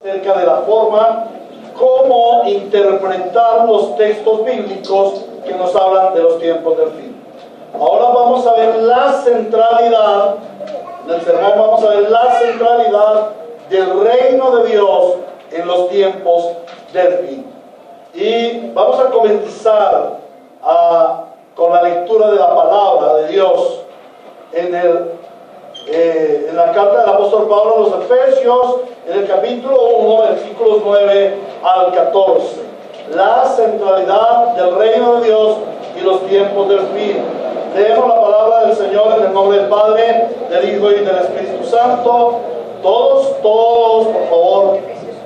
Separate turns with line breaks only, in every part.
acerca de la forma como interpretar los textos bíblicos que nos hablan de los tiempos del fin. Ahora vamos a ver la centralidad, en el sermón vamos a ver la centralidad del reino de Dios en los tiempos del fin. Y vamos a comenzar con la lectura de la palabra de Dios en la carta del apóstol Pablo a los Efesios, en el capítulo 1, versículos 9 al 14. La centralidad del reino de Dios y los tiempos del fin. Leemos la palabra del Señor en el nombre del Padre, del Hijo y del Espíritu Santo. Todos, por favor,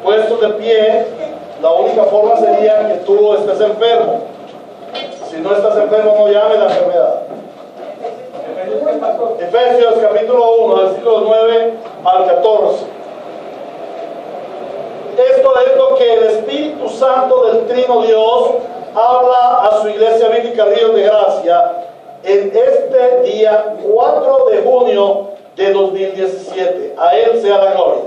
puestos de pie. La única forma sería que tú estés enfermo. Si no estás enfermo, no llame la enfermedad. Efesios capítulo 1, versículos 9 al 14. Esto es lo que el Espíritu Santo del Trino Dios habla a su iglesia bíblica Ríos de Gracia en este día 4 de junio de 2017. A Él sea la gloria.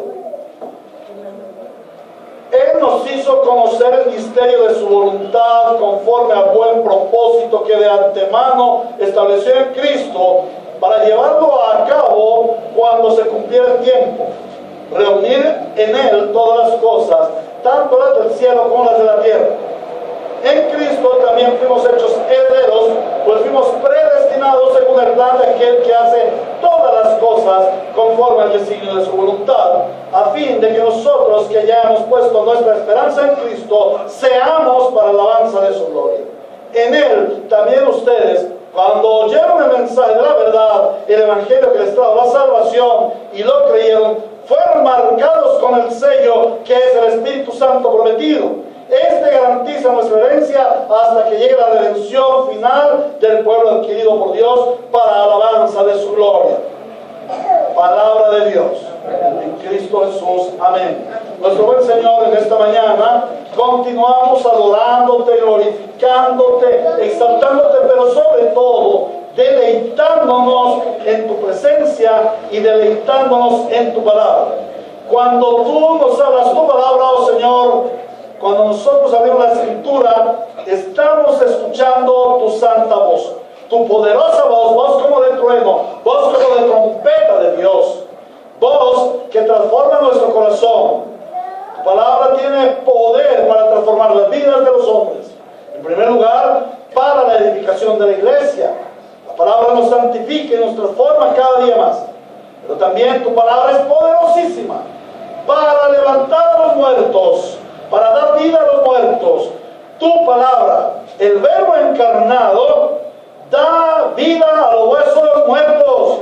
Él nos hizo conocer el misterio de su voluntad conforme al buen propósito que de antemano estableció en Cristo para llevarlo a cabo cuando se cumpliera el tiempo. Reunir en Él todas las cosas, tanto las del cielo como las de la tierra. En Cristo también fuimos hechos herederos, pues fuimos predestinados según el plan de aquel que hace todas las cosas conforme al designio de su voluntad, a fin de que nosotros que ya hemos puesto nuestra esperanza en Cristo, seamos para la alabanza de su gloria. En Él también ustedes, cuando oyeron el mensaje de la verdad, el evangelio que les trajo la salvación y lo creyeron, fueron marcados con el sello que es el Espíritu Santo prometido. Este garantiza nuestra herencia hasta que llegue la redención final del pueblo adquirido por Dios para alabanza de su gloria. Palabra de Dios en Cristo Jesús. Amén. Nuestro buen Señor, en esta mañana continuamos adorándote, glorificándote, exaltándote, pero sobre todo deleitándonos en tu presencia y deleitándonos en tu palabra. Cuando tú nos hablas tu palabra, oh Señor, cuando nosotros abrimos la Escritura, estamos escuchando tu santa voz, tu poderosa voz, voz como de trueno, voz como de trompeta de Dios, voz que transforma nuestro corazón. Tu palabra tiene poder para transformar las vidas de los hombres. En primer lugar, para la edificación de la iglesia. La palabra nos santifica y nos transforma cada día más. Pero también tu palabra es poderosísima para levantar a los muertos, para dar vida a los muertos. Tu palabra, el Verbo encarnado, da vida a los huesos muertos.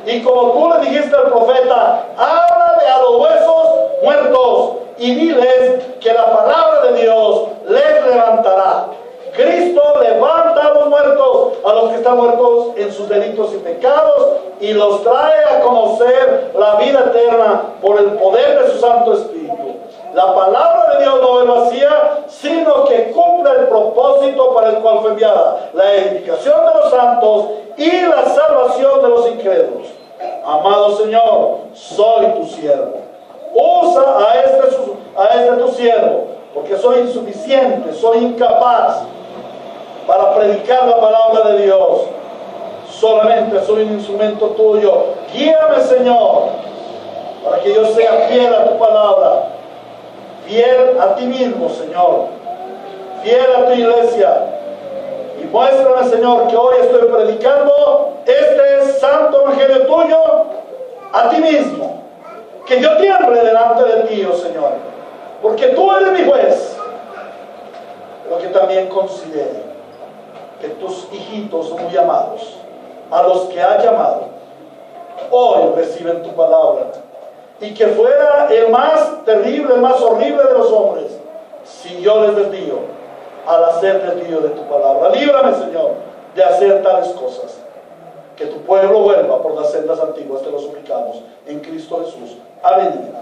Y como tú le dijiste al profeta, háblale a los huesos muertos y diles que la palabra de Dios les levantará. Cristo levanta a los muertos, a los que están muertos en sus delitos y pecados, y los trae a conocer la vida eterna por el poder de su Santo Espíritu. La palabra de Dios no es vacía, sino que cumple el propósito para el cual fue enviada: la edificación de los santos y la salvación de los incrédulos. Amado Señor, soy tu siervo. Usa a este tu siervo, porque soy insuficiente, soy incapaz para predicar la palabra de Dios. Solamente soy un instrumento tuyo. Guíame, Señor, para que yo sea fiel a tu palabra, fiel a ti mismo, Señor, fiel a tu iglesia. Y muéstrame, Señor, que hoy estoy predicando este santo evangelio tuyo a ti mismo. Que yo tiemble delante de ti, oh Señor, porque tú eres mi juez. Pero que también considere que tus hijitos son muy amados, a los que has llamado, hoy reciben tu palabra. Y que fuera el más terrible, el más horrible de los hombres, si yo les desvío al hacer desvío de tu palabra. Líbrame, Señor, de hacer tales cosas. Que tu pueblo vuelva por las sendas antiguas, te lo suplicamos, en Cristo Jesús. Amén.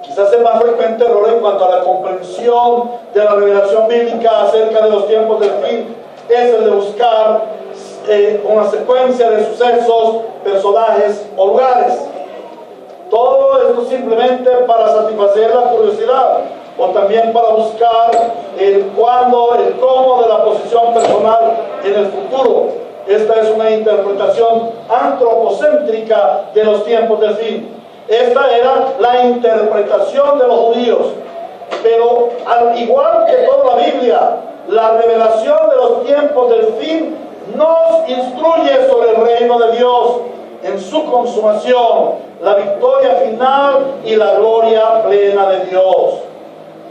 Quizás el más frecuente error en cuanto a la comprensión de la revelación bíblica acerca de los tiempos del fin es el de buscar una secuencia de sucesos, personajes o lugares. Todo esto simplemente para satisfacer la curiosidad o también para buscar el cuándo, el cómo de la posición personal en el futuro. Esta es una interpretación antropocéntrica de los tiempos del fin. Esta era la interpretación de los judíos. Pero al igual que toda la Biblia, la revelación de los tiempos del fin nos instruye sobre el reino de Dios en su consumación, la victoria final y la gloria plena de Dios.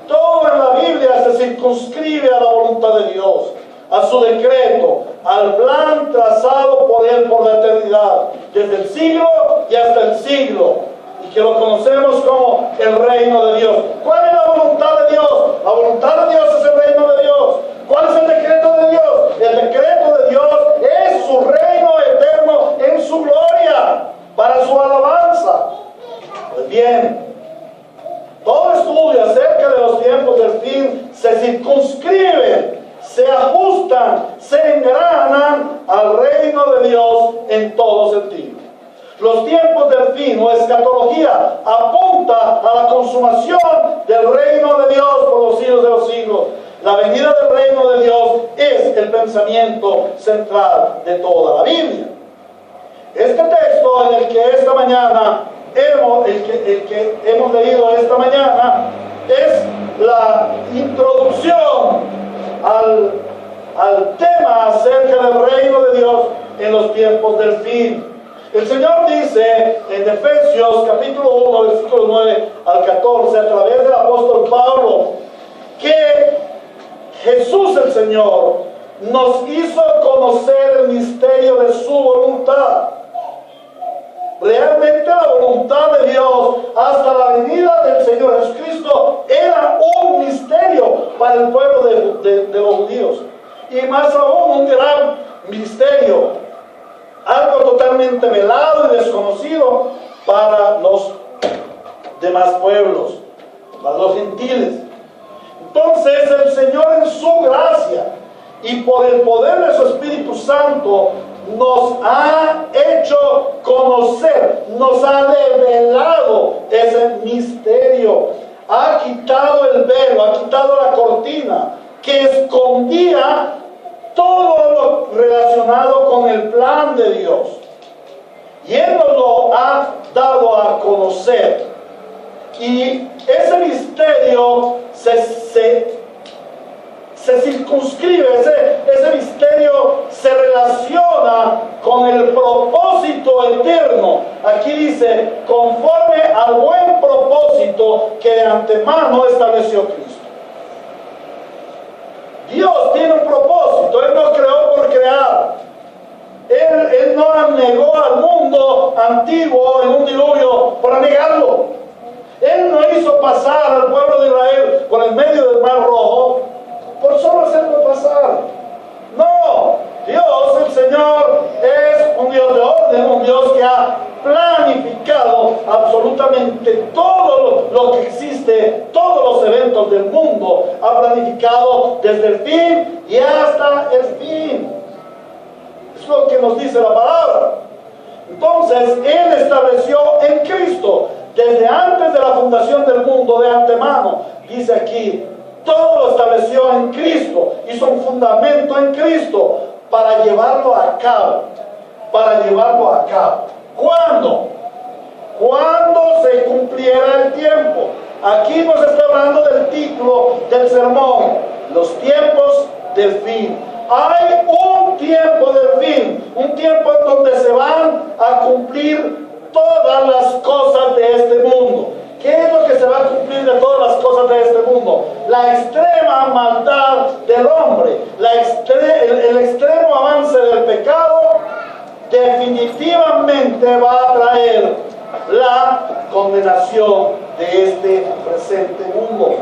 Todo en la Biblia se circunscribe a la voluntad de Dios, a su decreto, al plan trazado por Él por la eternidad, desde el siglo y hasta el siglo, y que lo conocemos como el reino de Dios. ¿Cuál es la voluntad de Dios? La voluntad de Dios es el reino de Dios. ¿Cuál es el decreto de Dios? El decreto de Dios es su reino eterno en su gloria, para su alabanza. Pues bien, todo estudio acerca de los tiempos del fin se circunscribe, se ajustan, se engranan al reino de Dios en todo sentido. Los tiempos del fin o escatología apunta a la consumación del reino de Dios por los siglos de los siglos. La venida del reino de Dios es el pensamiento central de toda la Biblia. Este texto en el que esta mañana el que hemos leído esta mañana es la introducción al tema acerca del reino de Dios en los tiempos del fin. El Señor dice en Efesios capítulo 1, versículo 9 al 14, a través del apóstol Pablo, que Jesús el Señor nos hizo conocer el misterio de su voluntad. Realmente la voluntad de Dios hasta la venida del Señor Jesucristo era un misterio para el pueblo de los judíos. Y más aún un gran misterio, algo totalmente velado y desconocido para los demás pueblos, para los gentiles. Entonces el Señor en su gracia y por el poder de su Espíritu Santo nos ha hecho conocer, nos ha revelado ese misterio, ha quitado el velo, ha quitado la cortina que escondía todo lo relacionado con el plan de Dios. Y Él nos lo ha dado a conocer. Y ese misterio se circunscribe, ese misterio se relaciona con el propósito eterno. Aquí dice, conforme al buen propósito que de antemano estableció Cristo. Dios tiene un propósito, Él no creó por crear. Él no negó al mundo antiguo en un diluvio para negarlo. Él no hizo pasar al pueblo de Israel por el medio del Mar Rojo por solo hacerlo pasar. No, Dios, el Señor, es un Dios de orden, un Dios que ha planificado absolutamente todo lo que existe, todos los eventos del mundo, ha planificado desde el fin y hasta el fin. Es lo que nos dice la palabra. Entonces, Él estableció en Cristo, desde antes de la fundación del mundo, de antemano, dice aquí, todo lo estableció en Cristo, hizo un fundamento en Cristo para llevarlo a cabo, ¿Cuándo? Cuando se cumpliera el tiempo. Aquí nos está hablando del título del sermón, los tiempos del fin. Hay un tiempo del fin, un tiempo en donde se van a cumplir todas las cosas de este mundo. ¿Qué es lo que se va a cumplir de todas las cosas de este mundo? La extrema maldad del hombre, el extremo avance del pecado, definitivamente va a traer la condenación de este presente mundo.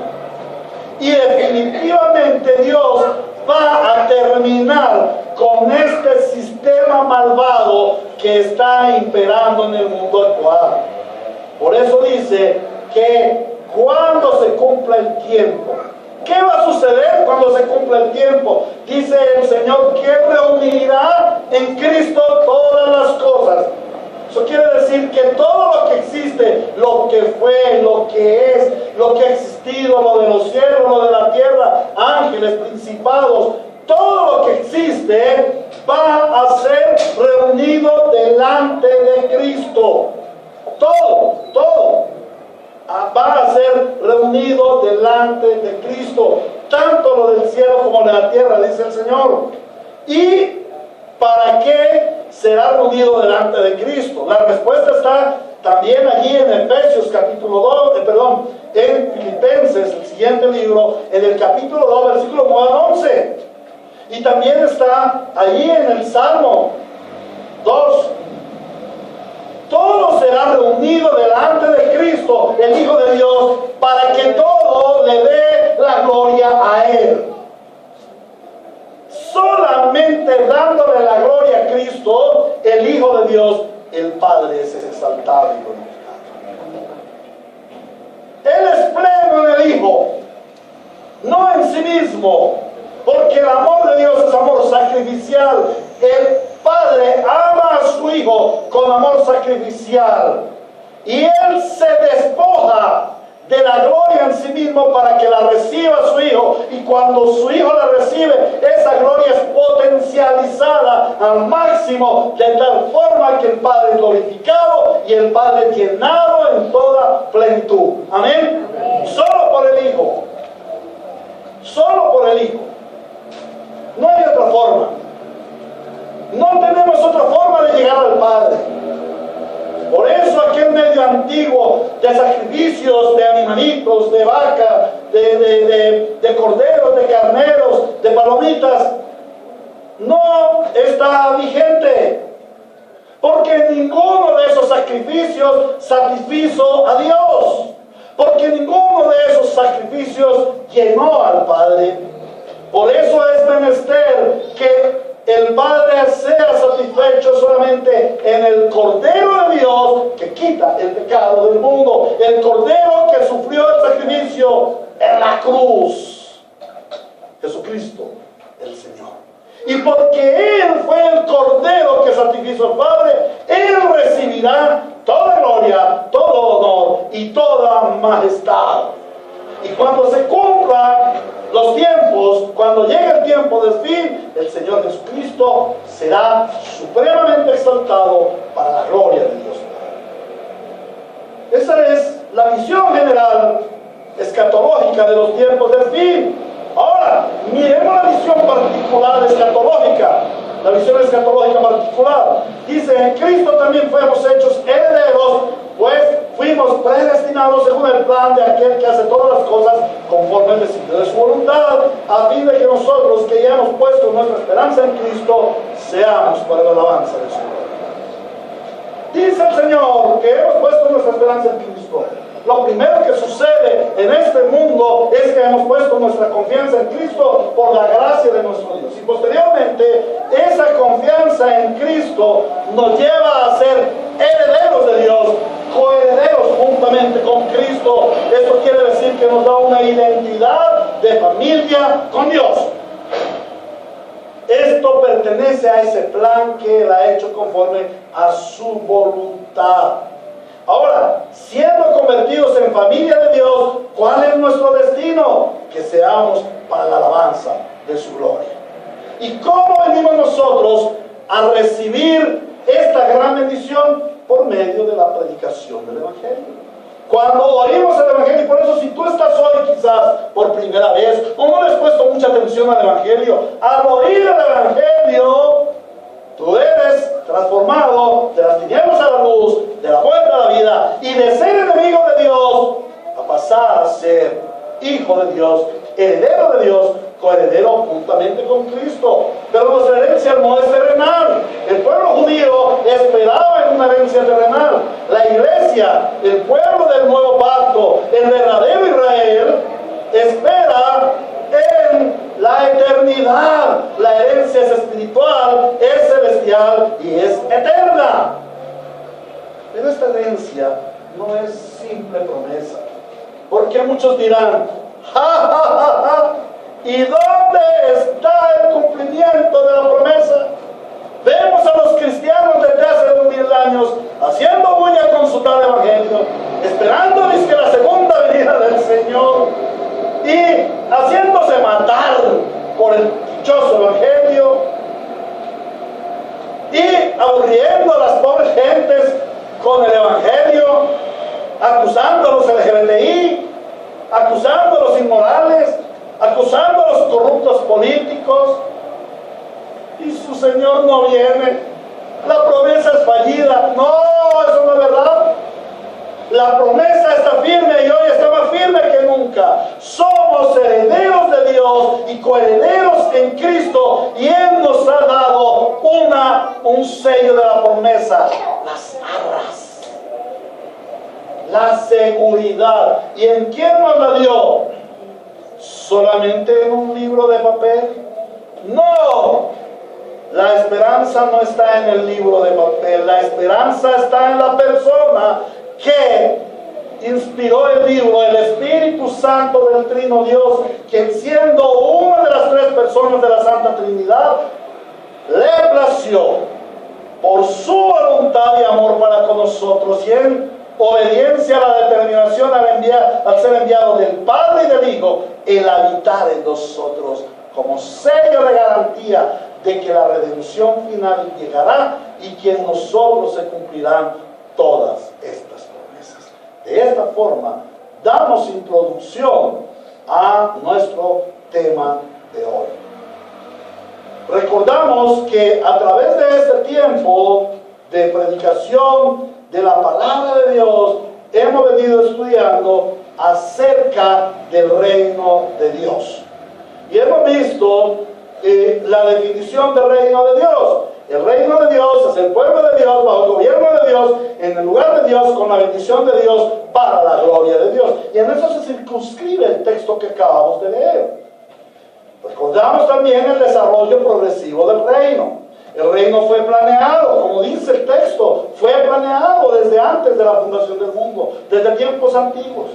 Y definitivamente Dios va a terminar con este sistema malvado que está imperando en el mundo actual. Por eso dice que cuando se cumpla el tiempo, ¿qué va a suceder cuando se cumpla el tiempo? Dice el Señor que reunirá en Cristo todas las cosas. Eso quiere decir que todo lo que existe, lo que fue, lo que es, lo que ha existido, lo de los cielos, lo de la tierra, ángeles, principados, todo lo que existe va a ser reunido delante de Cristo. Todo va a ser reunido delante de Cristo. Tanto lo del cielo como de la tierra, dice el Señor. ¿Y para qué será reunido delante de Cristo? La respuesta está también allí en Efesios capítulo 2, en Filipenses, el siguiente libro, en el capítulo 2, versículo 9 al 11. Y también está allí en el Salmo 2. Todo será reunido delante de Cristo, el Hijo de Dios, para que todo le dé la gloria a Él. Solamente dándole la gloria a Cristo, el Hijo de Dios, el Padre es exaltado y glorificado. Él es pleno en el Hijo, no en sí mismo, porque el amor de Dios es amor sacrificial. El Padre ama a su Hijo con amor sacrificial, y Él se despoja de la gloria en sí mismo para que la reciba su Hijo, y cuando su Hijo la recibe, esa gloria es potencializada al máximo, de tal forma que el Padre es glorificado y el Padre es llenado en toda plenitud. Amén. Solo por el Hijo, solo por el Hijo, no hay otra forma. No tenemos otra forma de llegar al Padre. Por eso aquel medio antiguo de sacrificios de animalitos, de vaca, de corderos, de carneros, de palomitas, no está vigente. Porque ninguno de esos sacrificios satisfizo a Dios. Porque ninguno de esos sacrificios llenó al Padre. Por eso es menester que el Padre sea satisfecho solamente en el Cordero de Dios que quita el pecado del mundo, el Cordero que sufrió el sacrificio en la cruz, Jesucristo el Señor. Y porque Él fue el Cordero que satisfizo al Padre, Él recibirá toda gloria, todo honor y toda majestad. Y cuando se cumplan los tiempos, cuando llegue el tiempo del fin, el Señor Jesucristo será supremamente exaltado para la gloria de Dios. Esa es la visión general escatológica de los tiempos del fin. Ahora, miremos la visión particular escatológica. La visión escatológica particular dice: en Cristo también fuimos hechos herederos, pues fuimos predestinados según el plan de aquel que hace todas las cosas conforme al designio de su voluntad, a fin de que nosotros, que ya hemos puesto nuestra esperanza en Cristo, seamos para la alabanza de su gloria. Dice el Señor que hemos puesto nuestra esperanza en Cristo. Lo primero que sucede en este mundo es que hemos puesto nuestra confianza en Cristo por la gracia de nuestro Dios. Y posteriormente, esa confianza en Cristo nos lleva a ser herederos de Dios, coherederos juntamente con Cristo. Esto quiere decir que nos da una identidad de familia con Dios. Esto pertenece a ese plan que Él ha hecho conforme a su voluntad. Ahora, siendo convertidos en familia de Dios, ¿cuál es nuestro destino? Que seamos para la alabanza de su gloria. ¿Y cómo venimos nosotros a recibir esta gran bendición? Por medio de la predicación del Evangelio. Cuando oímos el Evangelio, y por eso si tú estás hoy quizás por primera vez, o no le has puesto mucha atención al Evangelio, al oír el Evangelio, tú eres transformado de las tinieblas a la luz, de la muerte a la vida, y de ser enemigo de Dios a pasar a ser hijo de Dios, heredero de Dios, coheredero juntamente con Cristo. Pero nuestra herencia no es terrenal. El pueblo judío esperaba en una herencia terrenal. La iglesia, el pueblo del nuevo pacto, el verdadero Israel, espera en la eternidad. La herencia es espiritual, es celestial y es eterna. Pero esta herencia no es simple promesa, porque muchos dirán: ¡ja, ja, ja, ja! ¿Y dónde está el cumplimiento de la promesa? Vemos a los cristianos desde hace 2000 años haciendo bulla con su tal evangelio, esperando que la segunda venida del Señor y haciéndose matar por el dichoso evangelio y aburriendo a las pobres gentes con el evangelio, acusando a los LGBTI, acusando a los inmorales, acusando a los corruptos políticos. Y su Señor no viene. La promesa es fallida. No, eso no es verdad. La promesa está firme y hoy está más firme que nunca. Somos herederos de Dios y coherederos en Cristo, y Él nos ha dado un sello de la promesa, las arras, la seguridad. ¿Y en quién nos la dio? ¿Solamente en un libro de papel? No. La esperanza no está en el libro de papel, la esperanza está en la persona que inspiró el libro, el Espíritu Santo del Trino Dios, que siendo una de las tres personas de la Santa Trinidad, le plació por su voluntad y amor para con nosotros, y en obediencia a la determinación al ser enviado del Padre y del Hijo, el habitar en nosotros como sello de garantía de que la redención final llegará y que en nosotros se cumplirán todas estas promesas. De esta forma, damos introducción a nuestro tema de hoy. Recordamos que a través de este tiempo de predicación de la palabra de Dios, hemos venido estudiando acerca del reino de Dios. Y hemos visto la definición del reino de Dios. El reino de Dios es el pueblo de Dios, bajo el gobierno de Dios, en el lugar de Dios, con la bendición de Dios, para la gloria de Dios. Y en eso se circunscribe el texto que acabamos de leer. Recordamos también el desarrollo progresivo del reino. El reino fue planeado, como dice el texto, fue planeado desde antes de la fundación del mundo, desde tiempos antiguos.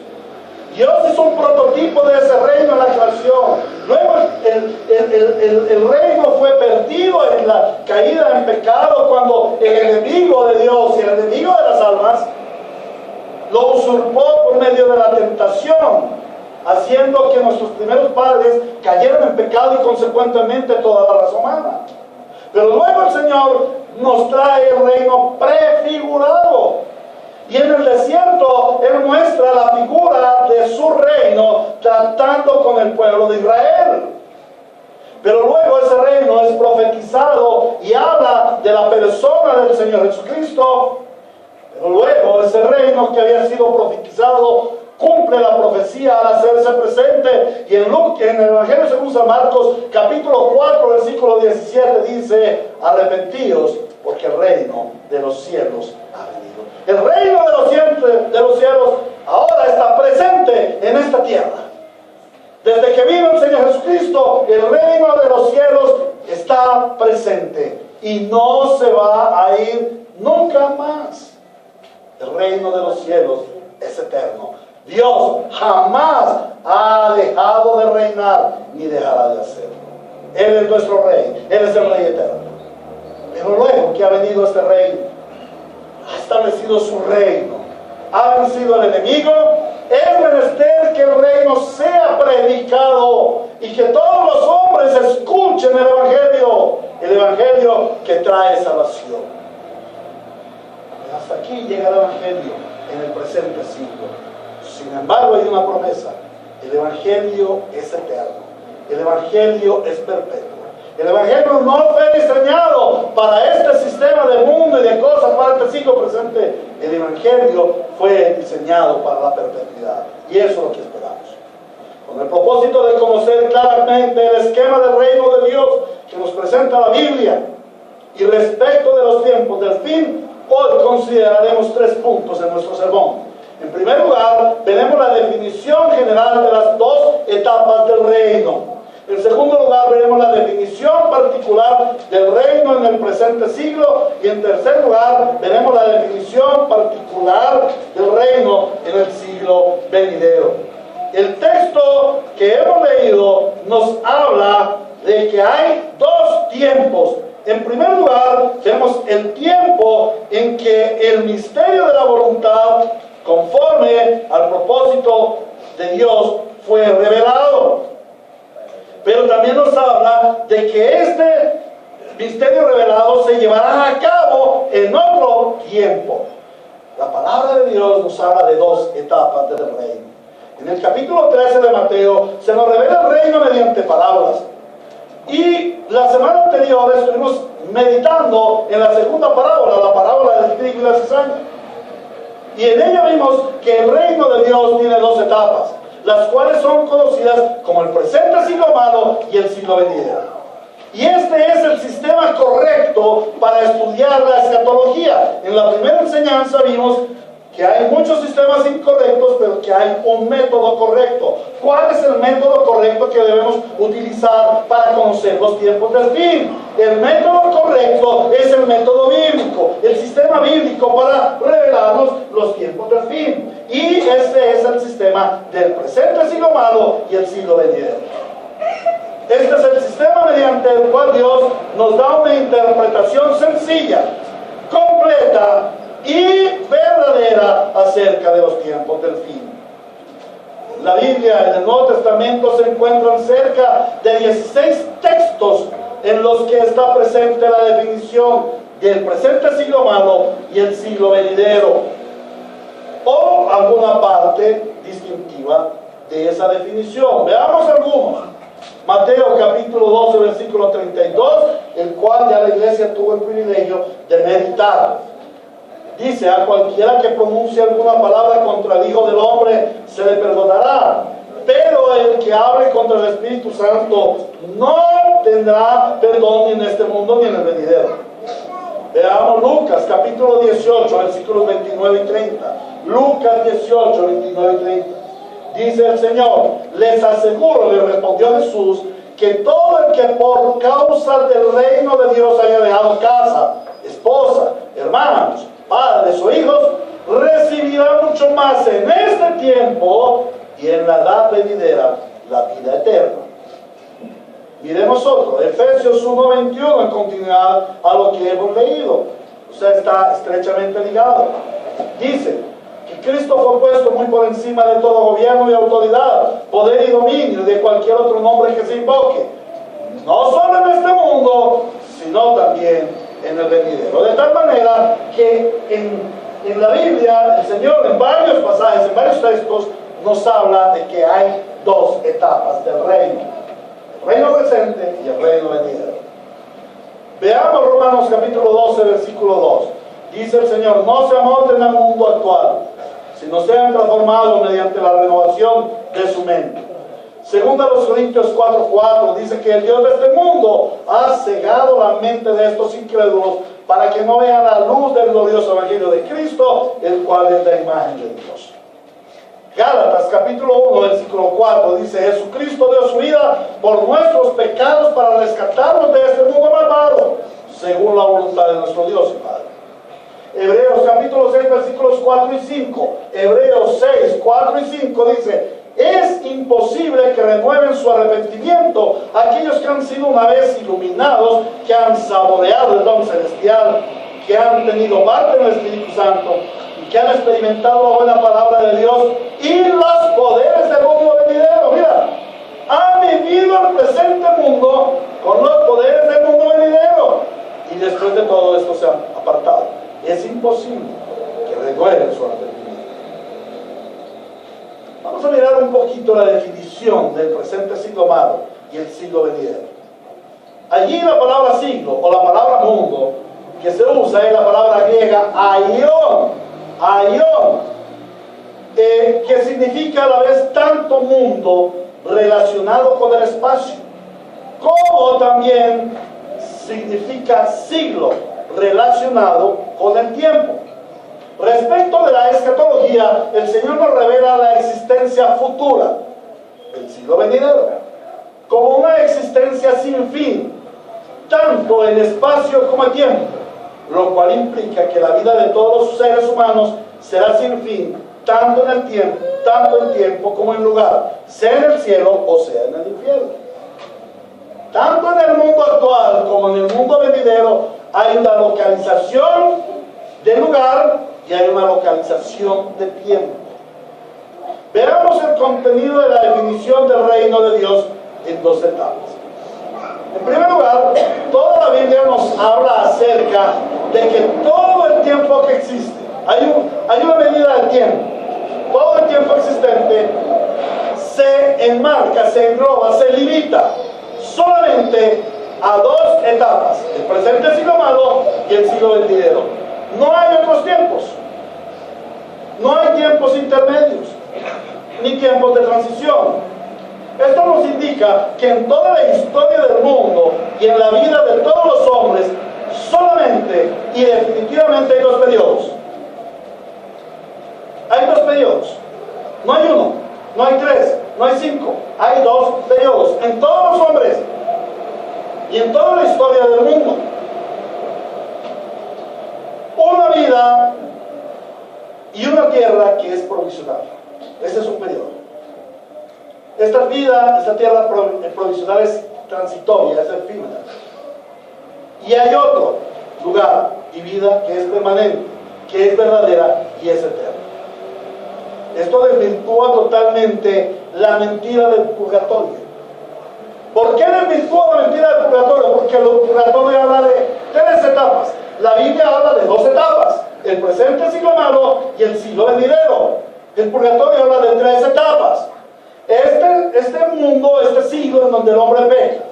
Dios hizo un prototipo de ese reino en la creación. Luego el reino fue perdido en la caída en pecado, cuando el enemigo de Dios y el enemigo de las almas lo usurpó por medio de la tentación, haciendo que nuestros primeros padres cayeran en pecado y consecuentemente toda la raza humana. Pero luego el Señor nos trae el reino prefigurado. Y en el desierto Él muestra la figura de su reino tratando con el pueblo de Israel. Pero luego ese reino es profetizado y habla de la persona del Señor Jesucristo. Pero luego ese reino que había sido profetizado cumple la profecía al hacerse presente. Y en el Evangelio según San Marcos, capítulo 4, versículo 17, dice: arrepentíos, porque el reino de los cielos ha venido. El reino de los cielos ahora está presente en esta tierra. Desde que vino el Señor Jesucristo, el reino de los cielos está presente y no se va a ir nunca más. El reino de los cielos es eterno. Dios jamás ha dejado de reinar ni dejará de hacerlo. Él es nuestro rey, Él es el rey eterno. Pero luego que ha venido este reino, ha establecido su reino, ha vencido al enemigo, es menester que el reino sea predicado y que todos los hombres escuchen el evangelio que trae salvación. Hasta aquí llega el evangelio en el presente siglo. Sin embargo, hay una promesa: el evangelio es eterno, el evangelio es perpetuo. El evangelio no fue diseñado para este sistema de mundo y de cosas, para este siglo presente. El evangelio fue diseñado para la perpetuidad, y eso es lo que esperamos. Con el propósito de conocer claramente el esquema del reino de Dios que nos presenta la Biblia, y respecto de los tiempos del fin, hoy consideraremos 3 puntos en nuestro sermón. En primer lugar, veremos la definición general de las 2 etapas del reino. En segundo lugar, veremos la definición particular del reino en el presente siglo. Y en tercer lugar, veremos la definición particular del reino en el siglo venidero. El texto que hemos leído nos habla de que hay 2 tiempos En primer lugar, tenemos el tiempo en que el misterio de la voluntad, conforme al propósito de Dios, fue revelado. Pero también nos habla de que este misterio revelado se llevará a cabo en otro tiempo. La palabra de Dios nos habla de dos etapas del reino. En el capítulo 13 de Mateo se nos revela el reino mediante parábolas. Y la semana anterior estuvimos meditando en la segunda parábola, la parábola del trigo y la cizaña. Y en ella vimos que el reino de Dios tiene dos etapas, las cuales son conocidas como el presente siglo malo y el siglo venidero. Y este es el sistema correcto para estudiar la escatología. En la primera enseñanza vimos que hay muchos sistemas incorrectos, pero que hay un método correcto. ¿Cuál es el método correcto que debemos utilizar para conocer los tiempos del fin? El método correcto es el método bíblico, el sistema bíblico para revelarnos los tiempos del fin. Y este es el sistema del presente siglo malo y el siglo venidero. Este es el sistema mediante el cual Dios nos da una interpretación sencilla, completa y verdadera acerca de los tiempos del fin. En la Biblia, en el Nuevo Testamento, se encuentran cerca de 16 textos en los que está presente la definición del presente siglo malo y el siglo venidero, o alguna parte distintiva de esa definición. Veamos algunos. Mateo capítulo 12, versículo 32, el cual ya la iglesia tuvo el privilegio de meditar. Dice: a cualquiera que pronuncie alguna palabra contra el Hijo del Hombre se le perdonará, pero el que hable contra el Espíritu Santo no tendrá perdón ni en este mundo ni en el venidero. Veamos Lucas capítulo 18, versículos 29 y 30. Lucas 18, 29 y 30. Dice el Señor: les aseguro, le respondió Jesús, que todo el que por causa del reino de Dios haya dejado casa, esposa, hermanos, padres o hijos, recibirá mucho más en este tiempo y en la edad venidera la vida eterna. Miremos otro, Efesios 1:21, en continuidad a lo que hemos leído. O sea, está estrechamente ligado. Dice que Cristo fue puesto muy por encima de todo gobierno y autoridad, poder y dominio, de cualquier otro nombre que se invoque, no solo en este mundo, sino también en el venidero. De tal manera que en la Biblia el Señor, en varios pasajes, en varios textos, nos habla de que hay dos etapas del reino: el reino presente y el reino venidero. Veamos Romanos capítulo 12, versículo 2. Dice el Señor: no se amolden al mundo actual, sino sean transformados mediante la renovación de su mente. Según a los Corintios 4:4, dice que el Dios de este mundo ha cegado la mente de estos incrédulos para que no vean la luz del glorioso evangelio de Cristo, el cual es la imagen de Dios. Gálatas capítulo 1, versículo 4 dice: Jesucristo dio su vida por nuestros pecados para rescatarnos de este mundo malvado, según la voluntad de nuestro Dios y Padre. Hebreos capítulo 6, versículos 4 y 5. Hebreos 6, 4 y 5 dice: es imposible que renueven su arrepentimiento aquellos que han sido una vez iluminados, que han saboreado el don celestial, que han tenido parte en el Espíritu Santo y que han experimentado la buena palabra de Dios y los poderes del mundo venidero. Mira, han vivido el presente mundo con los poderes del mundo venidero y después de todo esto se han apartado. Es imposible que renueven su arrepentimiento. Vamos a mirar un poquito la definición del presente siglo malo y el siglo venidero. Allí la palabra siglo o la palabra mundo que se usa es la palabra griega aion, que significa a la vez tanto mundo relacionado con el espacio, como también significa siglo relacionado con el tiempo. Respecto de la escatología, el Señor nos revela la existencia futura, el siglo venidero, como una existencia sin fin, tanto en espacio como en tiempo, lo cual implica que la vida de todos los seres humanos será sin fin, tanto en tiempo como en lugar, sea en el cielo o sea en el infierno. Tanto en el mundo actual como en el mundo venidero hay una localización de lugar y hay una localización de tiempo. Veamos el contenido de la definición del reino de Dios en dos etapas. En primer lugar, toda la Biblia nos habla acerca de que todo el tiempo que existe, hay una medida del tiempo, todo el tiempo existente se enmarca, se engloba, se limita solamente a dos etapas: el presente siglo malo y el siglo venidero. No hay otros tiempos, no hay tiempos intermedios ni tiempos de transición. Esto nos indica que en toda la historia del mundo y en la vida de todos los hombres solamente y definitivamente hay dos periodos. Hay dos periodos, no hay uno, no hay tres, no hay cinco, hay dos periodos en todos los hombres y en toda la historia del mundo. Una vida y una tierra que es provisional. Ese es un periodo. Esta vida, esta tierra provisional es transitoria, es efímera. Y hay otro lugar y vida que es permanente, que es verdadera y es eterna. Esto desvirtúa totalmente la mentira del purgatorio. ¿Por qué desvirtúa la mentira del purgatorio? Porque el purgatorio habla de tres etapas. La Biblia habla de dos etapas: el presente siglo malo y el siglo venidero. El purgatorio habla de tres etapas. Este mundo, este siglo en donde el hombre peca,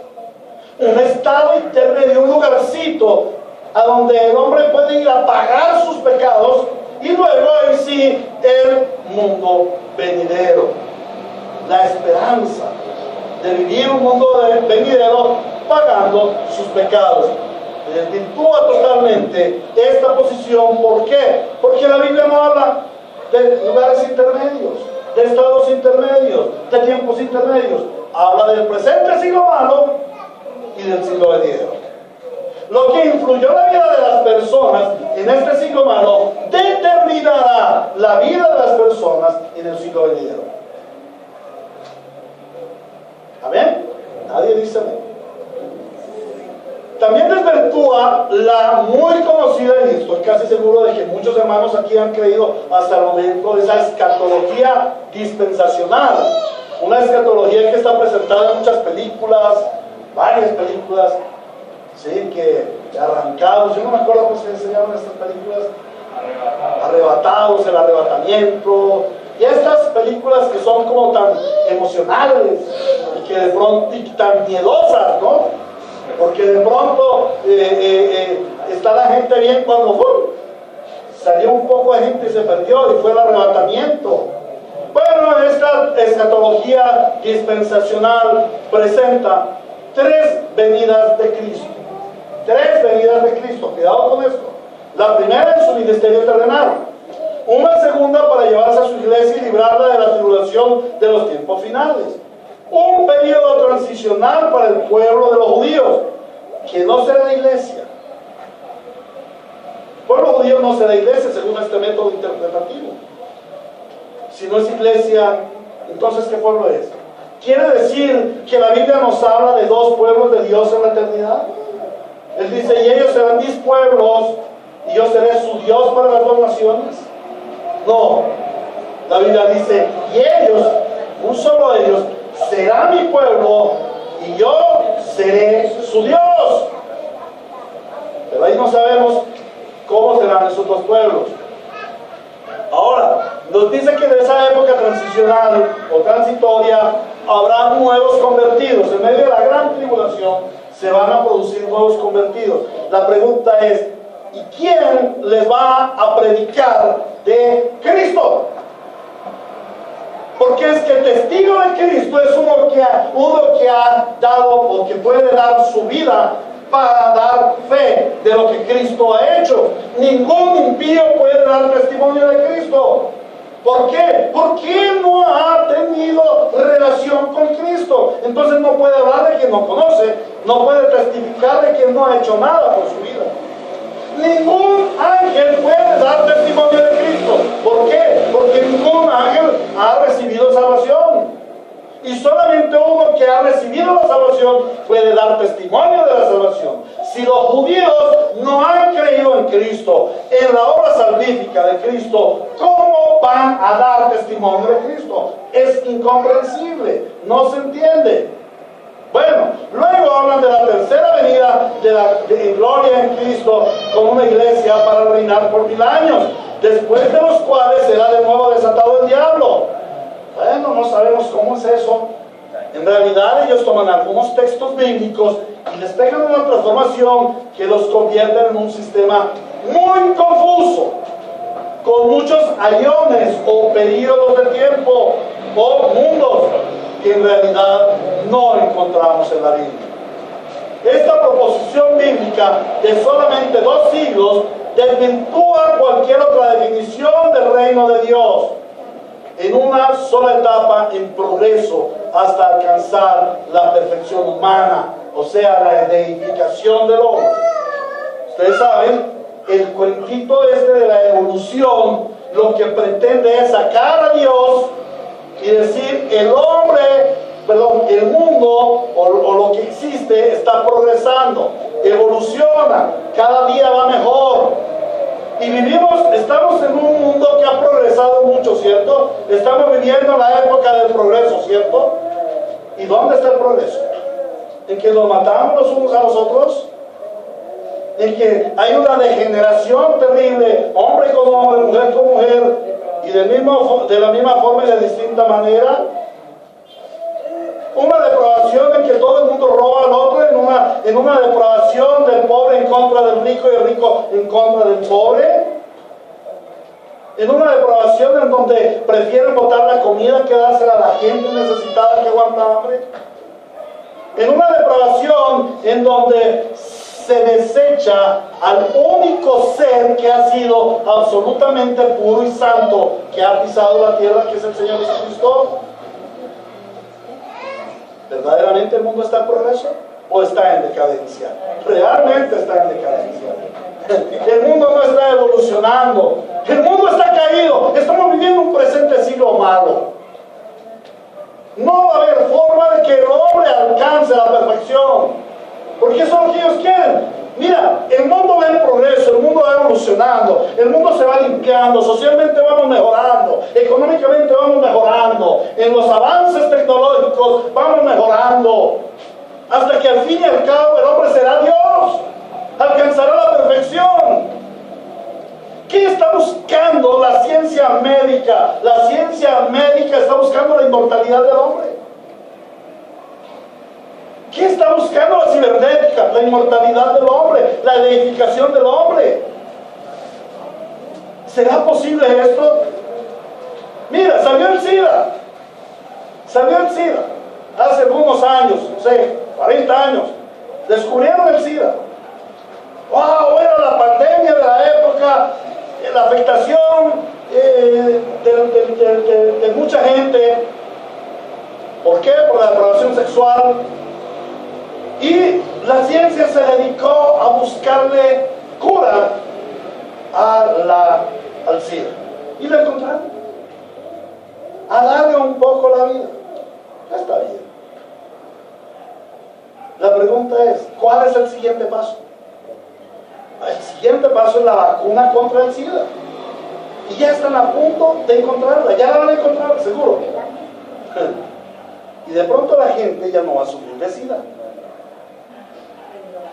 un estado intermedio, un lugarcito a donde el hombre puede ir a pagar sus pecados, y luego ahí sí el mundo venidero, la esperanza de vivir un mundo venidero pagando sus pecados. Desvirtúa totalmente esta posición. ¿Por qué? Porque la Biblia no habla de lugares intermedios, de estados intermedios, de tiempos intermedios. Habla del presente siglo malo y del siglo venidero. Lo que influyó en la vida de las personas en este siglo malo determinará la vida de las personas en el siglo venidero. ¿Amén? Nadie dice amén. También desvirtúa la muy conocida, y estoy casi seguro de que muchos hermanos aquí han creído hasta el momento, de esa escatología dispensacional. Una escatología que está presentada en muchas películas, varias películas, ¿sí? Que Arrancados, yo no me acuerdo cómo se llaman estas películas. Arrebatados, el arrebatamiento, y estas películas que son como tan emocionales y que de pronto y tan miedosas, ¿no? Porque de pronto está la gente bien cuando salió un poco de gente y se perdió y fue el arrebatamiento. Bueno, esta escatología dispensacional presenta tres venidas de Cristo. Tres venidas de Cristo, cuidado con esto. La primera en su ministerio terrenal. Una segunda para llevarse a su iglesia y librarla de la tribulación de los tiempos finales. Un periodo transicional para el pueblo de los judíos, que no será iglesia. El pueblo judío no será iglesia según este método interpretativo. Si no es iglesia, entonces ¿qué pueblo es? ¿Quiere decir que la Biblia nos habla de dos pueblos de Dios en la eternidad? Él dice, y ellos serán mis pueblos, y yo seré su Dios para las dos naciones. No, la Biblia dice, y ellos, un solo ellos, será mi pueblo y yo seré su Dios. Pero ahí no sabemos cómo serán esos dos pueblos. Ahora, nos dice que en esa época transicional o transitoria habrá nuevos convertidos. En medio de la gran tribulación se van a producir nuevos convertidos. La pregunta es, ¿y quién les va a predicar de Cristo? Porque es que el testigo de Cristo es uno que ha dado o que puede dar su vida para dar fe de lo que Cristo ha hecho. Ningún impío puede dar testimonio de Cristo. ¿Por qué? Porque él no ha tenido relación con Cristo. Entonces no puede hablar de quien no conoce, no puede testificar de quien no ha hecho nada por su vida. Ningún ángel puede dar testimonio de Cristo. ¿Por qué? Porque ningún ángel ha recibido salvación. Y solamente uno que que ha recibido la salvación puede dar testimonio de la salvación. Si los judíos no han creído en Cristo, en la obra salvífica de Cristo, ¿cómo van a dar testimonio de Cristo? Es incomprensible, no se entiende. Bueno, luego hablan de la tercera venida de gloria en Cristo con una iglesia para reinar por 1000 años, después de los cuales será de nuevo desatado el diablo. Bueno, no sabemos cómo es eso. En realidad ellos toman algunos textos bíblicos y les pegan una transformación que los convierte en un sistema muy confuso, con muchos ayones o periodos de tiempo o mundos que en realidad no encontramos en la Biblia. Esta proposición bíblica de solamente 2 siglos desvirtúa cualquier otra definición del reino de Dios en una sola etapa en progreso hasta alcanzar la perfección humana, o sea, la deificación del hombre. Ustedes saben, el cuentito de la evolución lo que pretende es sacar a Dios y decir el mundo o lo que existe está progresando, evoluciona, cada día va mejor. Y estamos en un mundo que ha progresado mucho, ¿cierto? Estamos viviendo la época del progreso, ¿cierto? ¿Y dónde está el progreso? ¿En que nos matamos los unos a los otros? ¿En que hay una degeneración terrible, hombre con hombre, mujer con mujer, y de la misma forma y de distinta manera? Una depravación en que todo el mundo roba al otro, en una depravación del pobre en contra del rico y el rico en contra del pobre, en una depravación en donde prefieren botar la comida que dársela a la gente necesitada que aguanta hambre, en una depravación en donde se desecha al único ser que ha sido absolutamente puro y santo que ha pisado la tierra, que es el Señor Jesucristo. ¿Verdaderamente el mundo está en progreso o está en decadencia? Realmente está en decadencia. El mundo no está evolucionando, el mundo está caído. Estamos viviendo un presente siglo malo. No va a haber forma de que el hombre alcance la perfección, porque eso es lo que ellos quieren. Mira, el mundo va en progreso, el mundo va evolucionando, el mundo se va limpiando, socialmente vamos mejorando, económicamente vamos mejorando, en los avances tecnológicos vamos mejorando, hasta que al fin y al cabo el hombre será Dios, alcanzará la perfección. ¿Qué está buscando la ciencia médica? La ciencia médica está buscando la inmortalidad del hombre. ¿Qué está buscando la cibernética? La inmortalidad del hombre, la deificación del hombre. ¿Será posible esto? Mira, salió el SIDA. Hace algunos años, no sé, 40 años. Descubrieron el SIDA. ¡Wow! Era la pandemia de la época, la afectación de mucha gente. ¿Por qué? Por la depravación sexual. Y la ciencia se dedicó a buscarle cura al SIDA. Y lo encontraron. Alarga un poco la vida. Está bien. La pregunta es, ¿cuál es el siguiente paso? El siguiente paso es la vacuna contra el SIDA. Y ya están a punto de encontrarla. Ya la van a encontrar, seguro. Y de pronto la gente ya no va a sufrir de SIDA.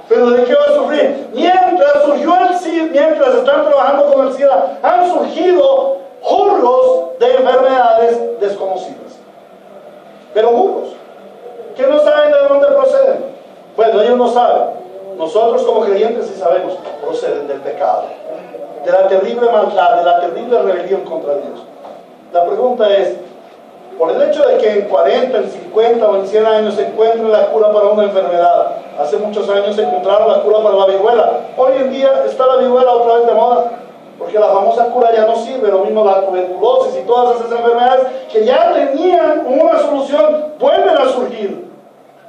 ¿Pero de qué va a sufrir? Mientras surgió el SIDA, mientras están trabajando con el SIDA, han surgido jurgos de enfermedades desconocidas. Pero jurgos, que no saben de dónde proceden. Bueno, ellos no saben. Nosotros como creyentes sí sabemos, proceden del pecado, de la terrible maldad, de la terrible rebelión contra Dios. La pregunta es, por el hecho de que en 40, en 50 o en 100 años se encuentre la cura para una enfermedad, hace muchos años se encontraron la cura para la viruela, hoy en día está la viruela otra vez de moda, porque la famosa cura ya no sirve, lo mismo la tuberculosis y todas esas enfermedades que ya tenían una solución, vuelven a surgir.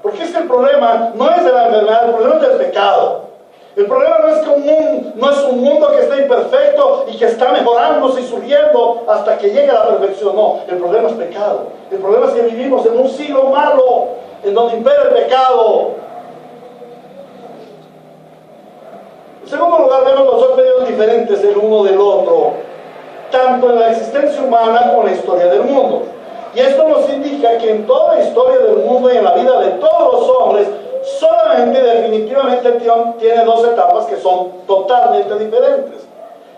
Porque es que el problema no es de la enfermedad, el problema es del pecado. El problema no es un mundo que está imperfecto y que está mejorándose y surgiendo hasta que llegue a la perfección. No, el problema es pecado. El problema es que vivimos en un siglo malo, en donde impera el pecado. En segundo lugar, vemos los dos periodos diferentes el uno del otro, tanto en la existencia humana como en la historia del mundo. Y esto nos indica que en toda la historia del mundo y en la vida de todos los hombres, solamente definitivamente tiene dos etapas que son totalmente diferentes.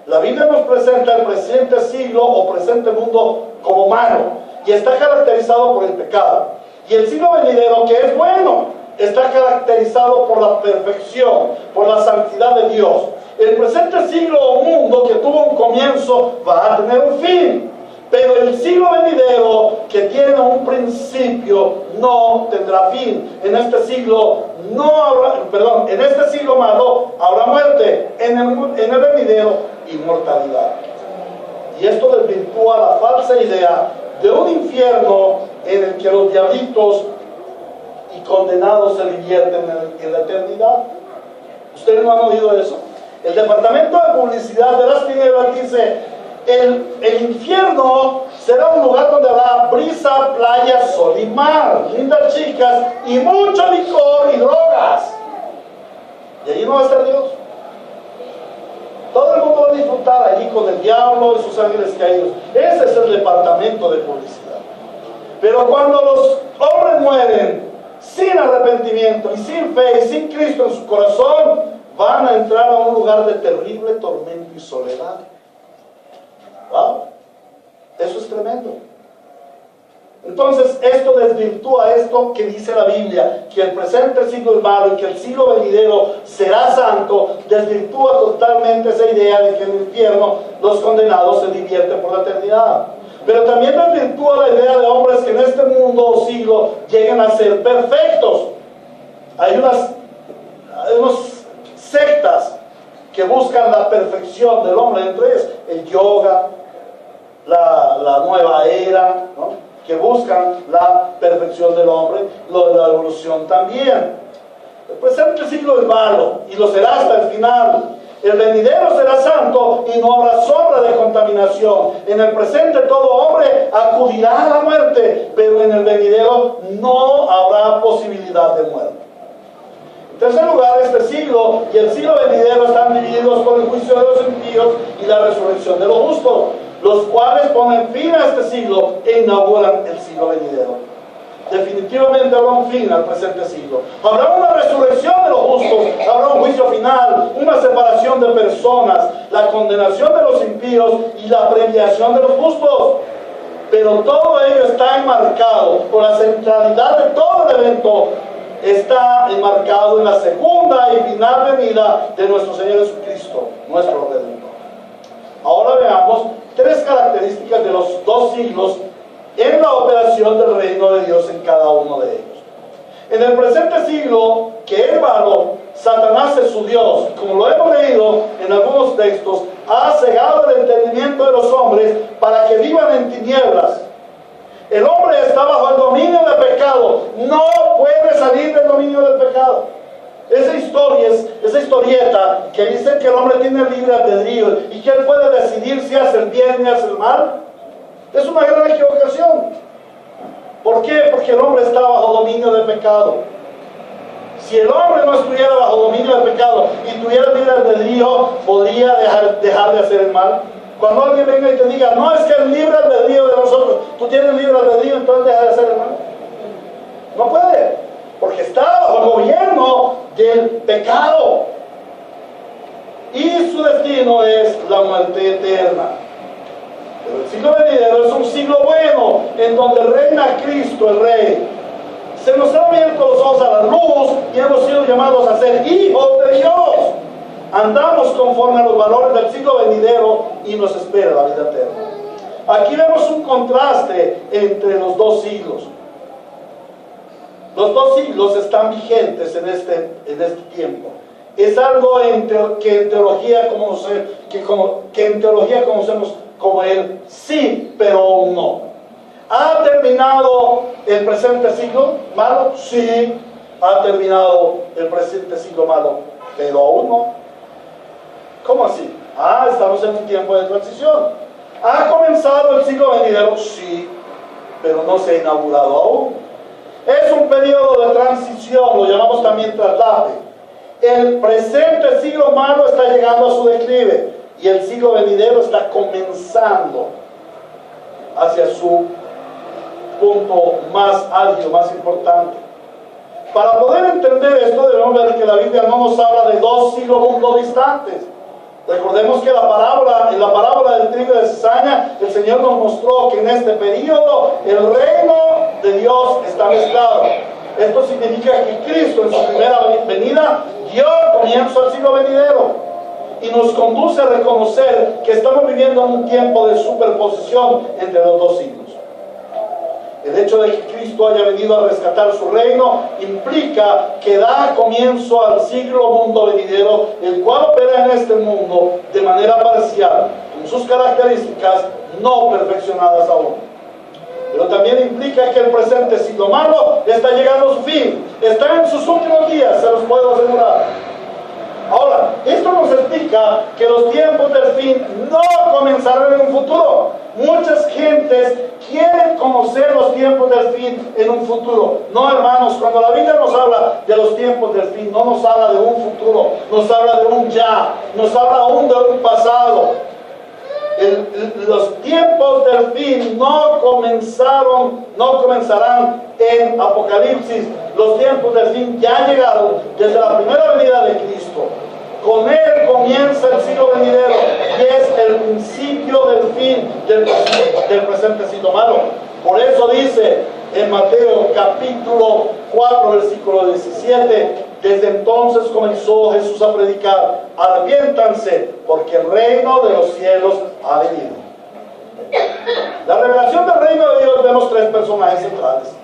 La Biblia nos presenta el presente siglo o presente mundo como malo, y está caracterizado por el pecado. Y el siglo venidero, que es bueno, está caracterizado por la perfección, por la santidad de Dios. El presente siglo o mundo que tuvo un comienzo va a tener un fin, pero el siglo venidero que tiene un principio no tendrá fin. En este siglo en este siglo malo habrá muerte, en el venidero inmortalidad. Y esto desvirtúa la falsa idea de un infierno en el que los diablitos y condenados se divierten en la eternidad. ¿Ustedes no han oído eso? El departamento de publicidad de las tinieblas dice: el infierno será un lugar donde habrá brisa, playa, sol y mar, lindas chicas y mucho licor y drogas. Y allí no va a estar Dios. Todo el mundo va a disfrutar allí con el diablo y sus ángeles caídos. Ese es el departamento de publicidad. Pero cuando los hombres mueren sin arrepentimiento y sin fe y sin Cristo en su corazón, van a entrar a un lugar de terrible tormento y soledad. ¿Wow? Eso es tremendo. Entonces esto desvirtúa esto que dice la Biblia, que el presente siglo es malo y que el siglo venidero será santo. Desvirtúa totalmente esa idea de que en el infierno los condenados se divierten por la eternidad. Pero también desvirtúa la idea de hombres que en este mundo o siglo lleguen a ser perfectos. Hay unas sectas que buscan la perfección del hombre, entre ellas el yoga, la nueva era, ¿no?, que buscan la perfección del hombre, lo de la evolución también. El presente siglo es malo y lo será hasta el final. El venidero será santo y no habrá sombra de contaminación. En el presente todo hombre acudirá a la muerte, pero en el venidero no habrá posibilidad de muerte. En tercer lugar, este siglo y el siglo venidero están divididos por el juicio de los impíos y la resurrección de los justos, los cuales ponen fin a este siglo e inauguran el siglo venidero. Definitivamente habrá un fin al presente siglo. Habrá una resurrección de los justos, habrá un juicio final, una separación de personas, la condenación de los impíos y la premiación de los justos. Pero todo ello está enmarcado por la centralidad de todo el evento. Está enmarcado en la segunda y final venida de nuestro Señor Jesucristo, nuestro Redentor. Ahora veamos tres características de los dos siglos en la operación del reino de Dios en cada uno de ellos. En el presente siglo, que es malo, Satanás es su Dios. Como lo hemos leído en algunos textos, ha cegado el entendimiento de los hombres para que vivan en tinieblas. El hombre está bajo el dominio del pecado, no puede salir del dominio del pecado. Esa historieta que dice que el hombre tiene libre albedrío y que él puede decidir si hace el bien y hace el mal, es una gran equivocación. ¿Por qué? Porque el hombre está bajo dominio del pecado. Si el hombre no estuviera bajo dominio del pecado y tuviera libre albedrío, ¿podría dejar de hacer el mal? Cuando alguien venga y te diga: no, es que el libre albedrío de nosotros, tú tienes libre albedrío, entonces deja de hacer el mal. No puede, porque está bajo el gobierno del pecado y su destino es la muerte eterna. Pero el siglo venidero es un siglo bueno, en donde reina Cristo el Rey. Se nos han abierto los ojos a la luz y hemos sido llamados a ser hijos de Dios. Andamos conforme a los valores del siglo venidero y nos espera la vida eterna. Aquí vemos un contraste entre los dos siglos. Los dos siglos están vigentes en este tiempo. Es algo que en teología conocemos como el sí, pero aún no. ¿Ha terminado el presente siglo malo? Sí. ¿Ha terminado el presente siglo malo? Pero aún no. ¿Cómo así? Estamos en un tiempo de transición. ¿Ha comenzado el siglo venidero? Sí, pero no se ha inaugurado aún. Es un periodo de transición, lo llamamos también traslape. El presente siglo malo está llegando a su declive y el siglo venidero está comenzando hacia su punto más álgido, más importante. Para poder entender esto debemos ver que la Biblia no nos habla de dos siglos mundos distantes. Recordemos que en la parábola del trigo y de cizaña, el Señor nos mostró que en este periodo el reino de Dios está mezclado. Esto significa que Cristo en su primera venida dio comienzo al siglo venidero y nos conduce a reconocer que estamos viviendo en un tiempo de superposición entre los dos siglos. El hecho de que Cristo haya venido a rescatar su reino implica que da comienzo al siglo mundo venidero, el cual opera en este mundo de manera parcial, con sus características no perfeccionadas aún. Pero también implica que el presente siglo malo está llegando a su fin, está en sus últimos días, se los puedo asegurar. Ahora, esto nos explica que los tiempos del fin no comenzarán en un futuro. Muchas gentes quieren conocer los tiempos del fin en un futuro. No, hermanos, cuando la Biblia nos habla de los tiempos del fin, no nos habla de un futuro, nos habla de un ya, nos habla aún de un pasado. Los tiempos del fin no comenzarán en Apocalipsis. Los tiempos del fin ya llegaron desde la primera venida de Cristo. Con él comienza el siglo venidero y es el principio del fin del presente siglo malo. Por eso dice en Mateo capítulo 4 versículo 17: desde entonces comenzó Jesús a predicar: arrepiéntanse, porque el reino de los cielos ha venido. La revelación del reino de Dios, vemos tres personajes centrales.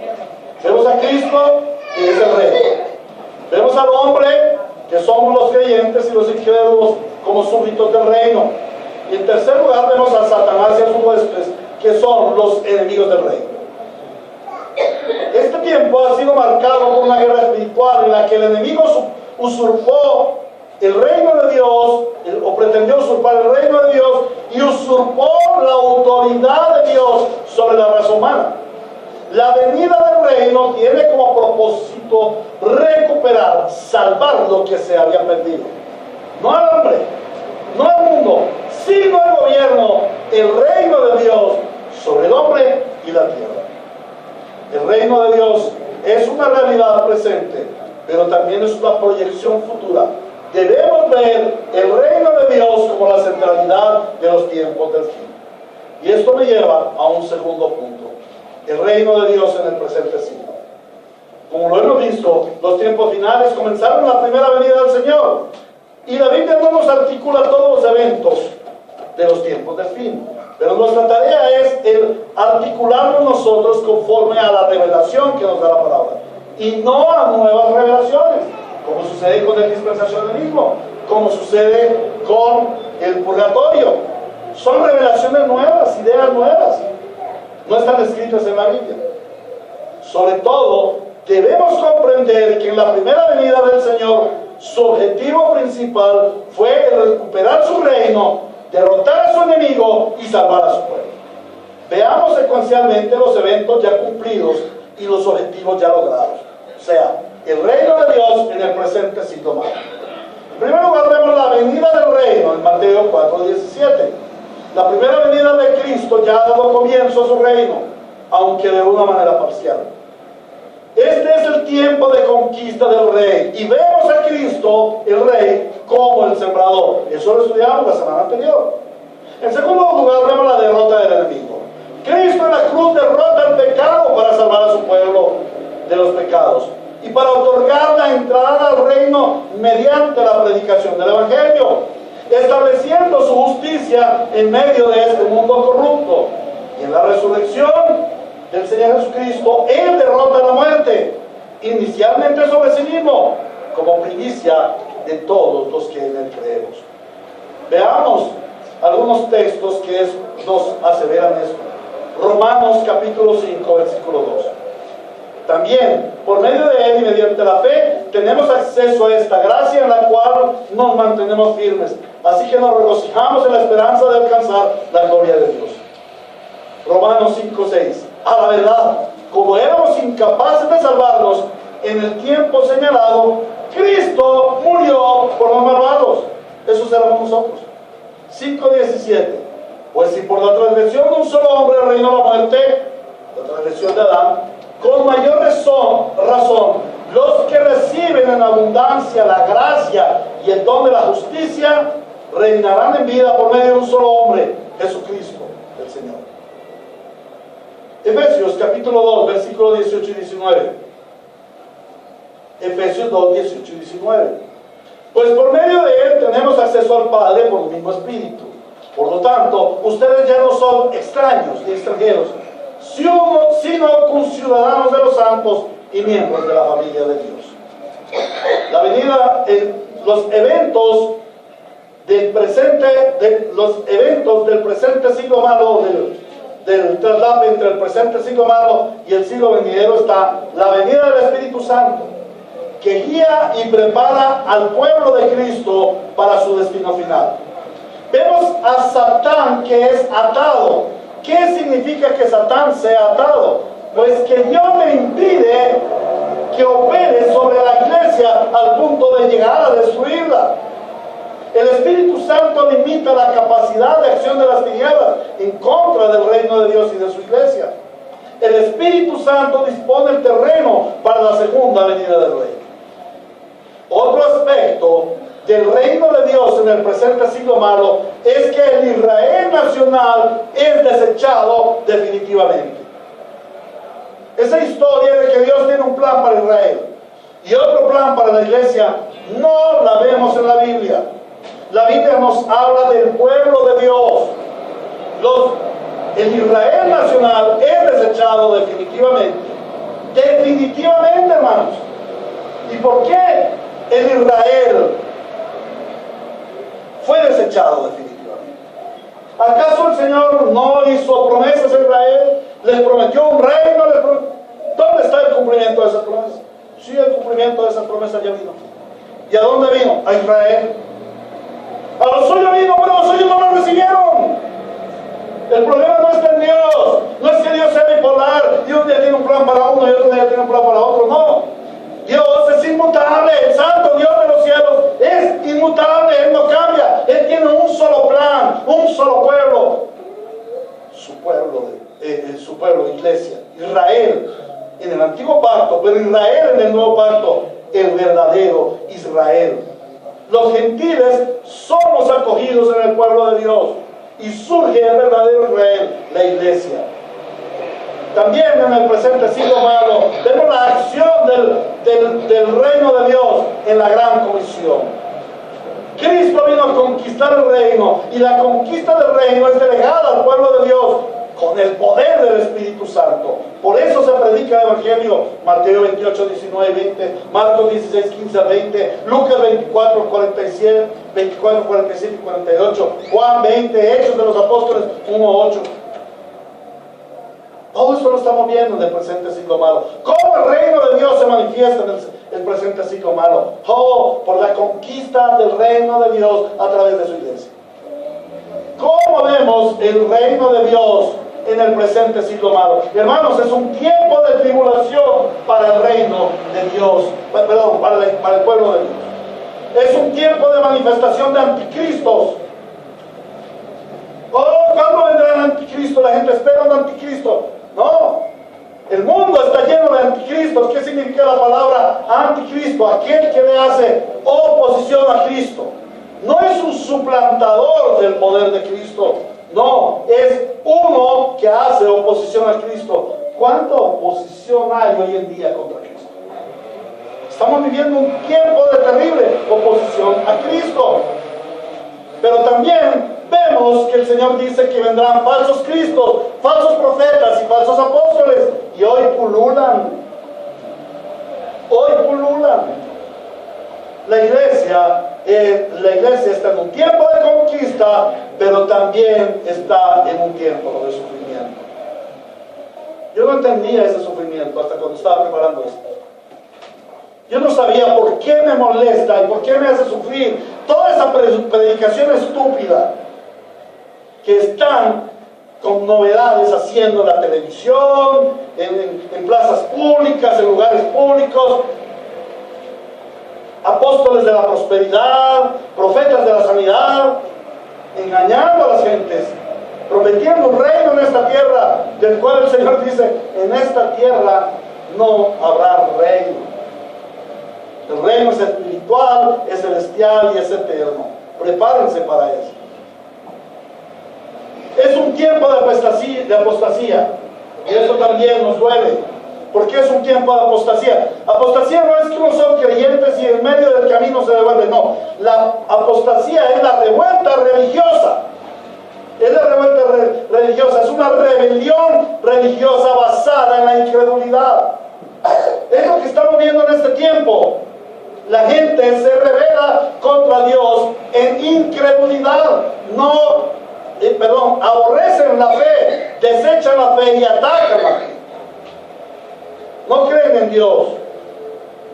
Vemos a Cristo, que es el rey. Vemos al hombre, que somos los creyentes y los incrédulos, como súbditos del reino. Y en tercer lugar vemos a Satanás y a sus huestes, que son los enemigos del reino. Este tiempo ha sido marcado por una guerra espiritual en la que el enemigo usurpó el reino de Dios, o pretendió usurpar el reino de Dios, y usurpó la autoridad de Dios sobre la raza humana. La venida del reino tiene como propósito recuperar, salvar lo que se había perdido. No al hombre, no al mundo, sino al gobierno, el reino de Dios sobre el hombre y la tierra. El reino de Dios es una realidad presente, pero también es una proyección futura. Debemos ver el reino de Dios como la centralidad de los tiempos del fin. Y esto me lleva a un segundo punto: el reino de Dios en el presente siglo. Como lo hemos visto, los tiempos finales comenzaron la primera venida del Señor, y la Biblia no nos articula todos los eventos de los tiempos del fin, pero nuestra tarea es el articularnos nosotros conforme a la revelación que nos da la palabra, y no a nuevas revelaciones, como sucede con el dispensacionalismo, como sucede con el purgatorio. Son revelaciones nuevas, ideas nuevas, no están escritas en la Biblia. Sobre todo, debemos comprender que en la primera venida del Señor, su objetivo principal fue el recuperar su reino, derrotar a su enemigo y salvar a su pueblo. Veamos secuencialmente los eventos ya cumplidos y los objetivos ya logrados. O sea, el reino de Dios en el presente siglo malo. En primer lugar, vemos la venida del reino en Mateo 4:17. La primera venida de Cristo ya ha dado comienzo a su reino, aunque de una manera parcial. Este es el tiempo de conquista del rey, y vemos a Cristo, el rey, como el sembrador. Eso lo estudiamos la semana anterior. En segundo lugar, vemos la derrota del enemigo. Cristo en la cruz derrota el pecado para salvar a su pueblo de los pecados y para otorgar la entrada al reino mediante la predicación del Evangelio, estableciendo su justicia en medio de este mundo corrupto. Y en la resurrección del Señor Jesucristo, Él derrota la muerte, inicialmente sobre sí mismo, como primicia de todos los que en Él creemos. Veamos algunos textos que nos aseveran esto. Romanos capítulo 5, versículo 2. También, por medio de Él y mediante la fe, tenemos acceso a esta gracia en la cual nos mantenemos firmes. Así que nos regocijamos en la esperanza de alcanzar la gloria de Dios. Romanos 5, 6. A la verdad, como éramos incapaces de salvarnos en el tiempo señalado, Cristo murió por los malvados. Esos éramos nosotros. 5:17. Pues si por la transgresión de un solo hombre reinó la muerte, la transgresión de Adán, con mayor razón, los que reciben en abundancia la gracia y el don de la justicia, reinarán en vida por medio de un solo hombre, Jesucristo, el Señor. Efesios capítulo 2, versículos 18 y 19. Efesios 2, 18 y 19. Pues por medio de él tenemos acceso al Padre por el mismo Espíritu. Por lo tanto, ustedes ya no son extraños ni extranjeros, sino conciudadanos de los santos y miembros de la familia de Dios. La venida, los eventos del presente siglo malo, del traslape entre el presente siglo malo y el siglo venidero, está la venida del Espíritu Santo, que guía y prepara al pueblo de Cristo para su destino final. Vemos a Satán, que es atado. ¿Qué significa que Satán sea atado? Pues que Dios le impide que opere sobre la iglesia al punto de llegar a destruirla. El Espíritu Santo limita la capacidad de acción de las tinieblas en contra del reino de Dios y de su iglesia. El Espíritu Santo dispone el terreno para la segunda venida del Rey. Otro aspecto del reino de Dios en el presente siglo malo es que el Israel nacional es desechado definitivamente. Esa historia de que Dios tiene un plan para Israel y otro plan para la iglesia no la vemos en la Biblia. La Biblia nos habla del pueblo de Dios. El Israel nacional es desechado definitivamente. Definitivamente, hermanos. ¿Y por qué el Israel fue desechado definitivamente? ¿Acaso el Señor no hizo promesas a Israel? ¿Les prometió un reino? ¿Dónde está el cumplimiento de esa promesa? Sí, el cumplimiento de esa promesa ya vino. ¿Y a dónde vino? A Israel. A los suyos vino, pero los suyos no lo recibieron. El problema no está en Dios. No es que Dios sea bipolar y un día tiene un plan para uno y otro día tiene un plan para otro. No. Dios es inmutable. El santo Dios de los cielos es inmutable. Él no cambia. Él tiene un solo plan, un solo pueblo. Su pueblo, iglesia. Israel en el antiguo pacto, pero Israel en el nuevo pacto. El verdadero Israel. Los gentiles somos acogidos en el pueblo de Dios y surge el verdadero Israel, la iglesia. También en el presente siglo malo vemos la acción del reino de Dios en la gran comisión. Cristo vino a conquistar el reino y la conquista del reino es delegada al pueblo de Dios con el poder del Espíritu Santo. Por eso se predica el Evangelio, Mateo 28, 19, 20, Marcos 16, 15 a 20, Lucas 24, 47, 24, 47 y 48, Juan 20, Hechos de los Apóstoles 1, 8. Todo esto lo estamos viendo en el presente siglo malo. ¿Cómo el reino de Dios se manifiesta en el presente siglo malo? Por la conquista del reino de Dios a través de su iglesia. ¿Cómo vemos el reino de Dios en el presente siglo malo? Hermanos, es un tiempo de tribulación para el reino de Dios, perdón, para el pueblo de Dios. Es un tiempo de manifestación de anticristos. ¿Cuándo vendrá el anticristo? La gente espera un anticristo. No, el mundo está lleno de anticristos. ¿Qué significa la palabra anticristo? Aquel que le hace oposición a Cristo. No es un suplantador del poder de Cristo. No, es uno que hace oposición a Cristo. ¿Cuánta oposición hay hoy en día contra Cristo? Estamos viviendo un tiempo de terrible oposición a Cristo. Pero también vemos que el Señor dice que vendrán falsos cristos, falsos profetas y falsos apóstoles. Y hoy pululan. Hoy pululan. La iglesia está en un tiempo de conquista, pero también está en un tiempo de sufrimiento. Yo no entendía ese sufrimiento hasta cuando estaba preparando esto. Yo no sabía por qué me molesta y por qué me hace sufrir toda esa predicación estúpida que están con novedades haciendo en la televisión, en plazas públicas, en lugares públicos. Apóstoles de la prosperidad, profetas de la sanidad, engañando a las gentes, prometiendo un reino en esta tierra, del cual el Señor dice: en esta tierra no habrá reino. El reino es espiritual, es celestial y es eterno. Prepárense para eso. Es un tiempo de apostasía, y eso también nos duele. ¿Por qué es un tiempo de apostasía? Apostasía no es que uno son creyentes y en medio del camino se devuelve, no. La apostasía es la revuelta religiosa. Es la revuelta religiosa, es una rebelión religiosa basada en la incredulidad. Es lo que estamos viendo en este tiempo. La gente se rebela contra Dios en incredulidad. Aborrecen la fe, desechan la fe y atacan la fe. No creen en Dios.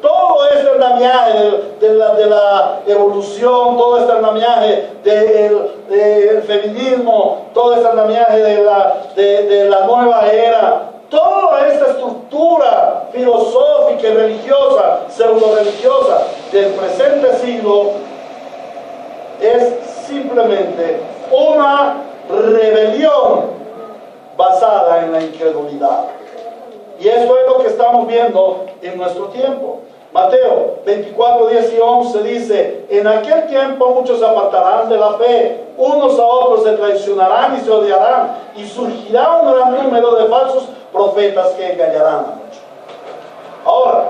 Todo este andamiaje de la evolución, todo este andamiaje del feminismo, todo este andamiaje de la nueva era, toda esta estructura filosófica y religiosa, pseudo-religiosa del presente siglo es simplemente una rebelión basada en la incredulidad. Y esto es lo que estamos viendo en nuestro tiempo. Mateo 24, 10 y 11 dice: en aquel tiempo muchos se apartarán de la fe, unos a otros se traicionarán y se odiarán, y surgirá un gran número de falsos profetas que engañarán a muchos. Ahora,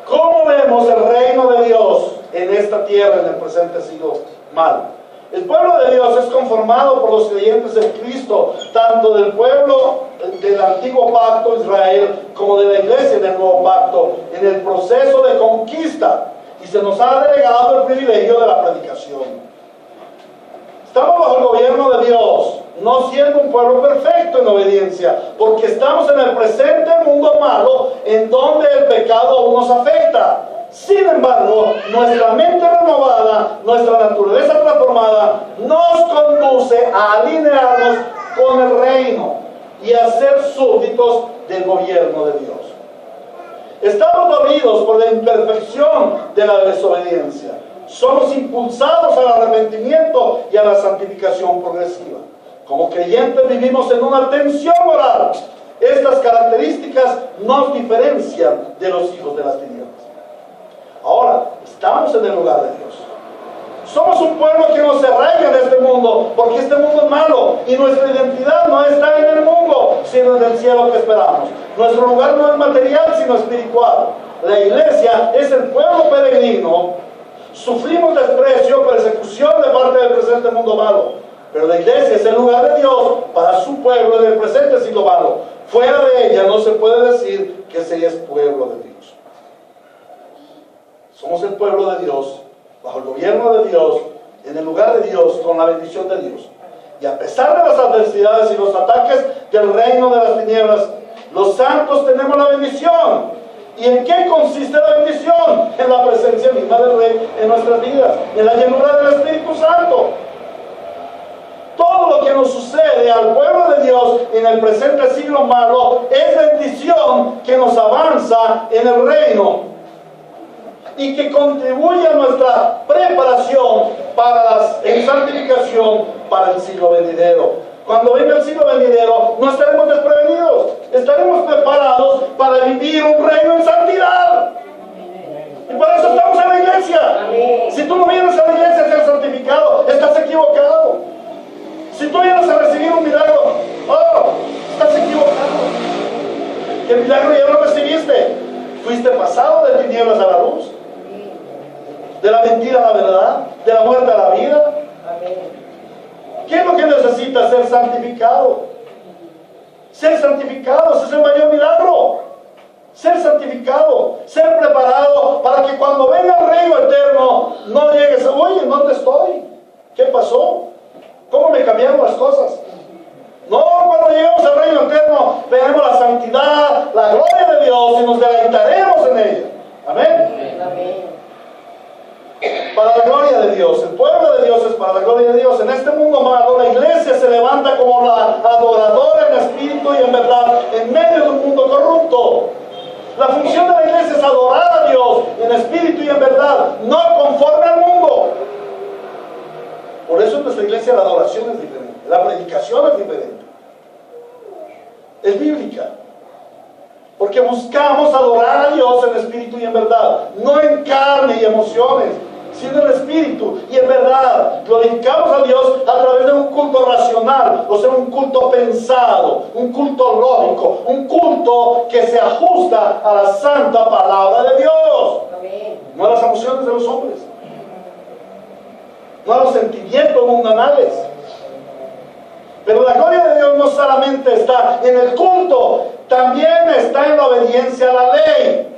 ¿cómo vemos el reino de Dios en esta tierra en el presente siglo mal? El pueblo de Dios es conformado por los creyentes en Cristo, tanto del pueblo del antiguo pacto Israel como de la iglesia del nuevo pacto, en el proceso de conquista, y se nos ha delegado el privilegio de la predicación. Estamos bajo el gobierno de Dios, no siendo un pueblo perfecto en obediencia, porque estamos en el presente mundo malo, en donde el pecado aún nos afecta. Sin embargo, nuestra mente renovada, nuestra naturaleza transformada, nos conduce a alinearnos con el reino y a ser súbditos del gobierno de Dios. Estamos dolidos por la imperfección de la desobediencia. Somos impulsados al arrepentimiento y a la santificación progresiva. Como creyentes vivimos en una tensión moral. Estas características nos diferencian de los hijos de las tinieblas. Ahora, estamos en el lugar de Dios. Somos un pueblo que no se arraiga de este mundo, porque este mundo es malo, y nuestra identidad no está en el mundo, sino en el cielo que esperamos. Nuestro lugar no es material, sino espiritual. La iglesia es el pueblo peregrino. Sufrimos desprecio, persecución de parte del presente mundo malo, pero la iglesia es el lugar de Dios para su pueblo en el presente siglo malo. Fuera de ella no se puede decir que se es pueblo de Dios. Somos el pueblo de Dios, bajo el gobierno de Dios, en el lugar de Dios, con la bendición de Dios. Y a pesar de las adversidades y los ataques del reino de las tinieblas, los santos tenemos la bendición. ¿Y en qué consiste la bendición? En la presencia misma del Rey en nuestras vidas, en la llenura del Espíritu Santo. Todo lo que nos sucede al pueblo de Dios en el presente siglo malo es bendición que nos avanza en el reino y que contribuye a nuestra preparación en santificación para el siglo venidero. Cuando venga el siglo venidero, no estaremos desprevenidos, estaremos preparados para vivir un reino en santidad. Y para eso estamos en la iglesia. Si tú no vienes a la iglesia a ser santificado, estás equivocado. Si tú vienes a recibir un milagro, estás equivocado. El milagro ya lo recibiste. Fuiste pasado de tinieblas a la luz, de la mentira a la verdad, de la muerte a la vida. ¿Qué es lo que necesita? Ser santificado. Ser santificado, ese es el mayor milagro. Ser santificado, ser preparado para que cuando venga el reino eterno no llegues a, oye, ¿dónde estoy? ¿Qué pasó? ¿Cómo me cambiaron las cosas? No, cuando lleguemos al reino eterno veremos la santidad, la gloria de Dios y nos deleitaremos en ella. Amén.
Amén.
para la gloria de Dios. El pueblo de Dios es para la gloria de Dios. En este mundo malo, la iglesia se levanta como la adoradora en espíritu y en verdad, en medio de un mundo corrupto. La función de la iglesia es adorar a Dios en espíritu y en verdad, no conforme al mundo. Por eso en nuestra iglesia la adoración es diferente, la predicación es diferente. Es bíblica. Porque buscamos adorar a Dios en espíritu y en verdad, no en carne y emociones, sino en espíritu y en verdad. Glorificamos a Dios a través de un culto racional, o sea, un culto pensado, un culto lógico, un culto que se ajusta a la santa palabra de Dios. Amén. No a las emociones de los hombres, no a los sentimientos mundanales. Pero la gloria de Dios no solamente está en el culto, también está en la obediencia a la ley.